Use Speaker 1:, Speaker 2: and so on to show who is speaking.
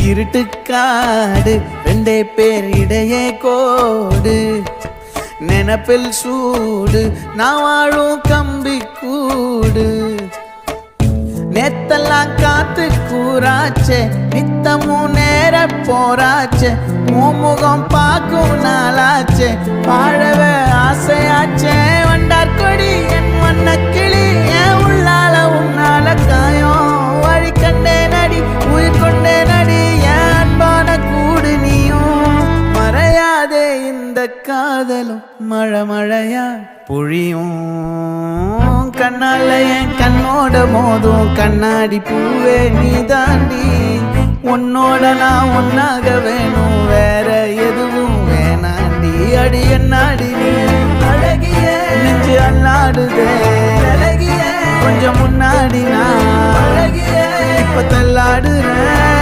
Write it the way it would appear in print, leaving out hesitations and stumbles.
Speaker 1: இருட்டுக்காடு ரெண்டே பேர் இடையே கோடு நினப்பில் சூடு நான் வாழும் கம்பி கூடு நேத்தெல்லாம் காத்து கூறாச்சே நித்தமும் நேர போராச்சே முகம் பார்க்கும் நாளாச்சே வாழவே ஆசையாச்சே வண்டார் கொடி என் வண்ண கிளி என் உள்ளால உன்னால காயம் வழி கண்டே நடி உயிர் கொண்டே நடி என் அன்பான கூடு நீயும் மறையாதே இந்த காதலும் மழை மழையா பொழியும் கண்ணால என் கண்ணோட மோதும் கண்ணாடி பூவே நீ தாண்டி உன்னோட நான் ஒன்னாக வேணும் வேற எதுவும் வேணாண்டி அடி என்னாடி நீ அழகிய நெஞ்சு அல்லாடுதே அழகிய கொஞ்சம் முன்னாடி நான் அழகிய இப்ப தள்ளாடுறேன்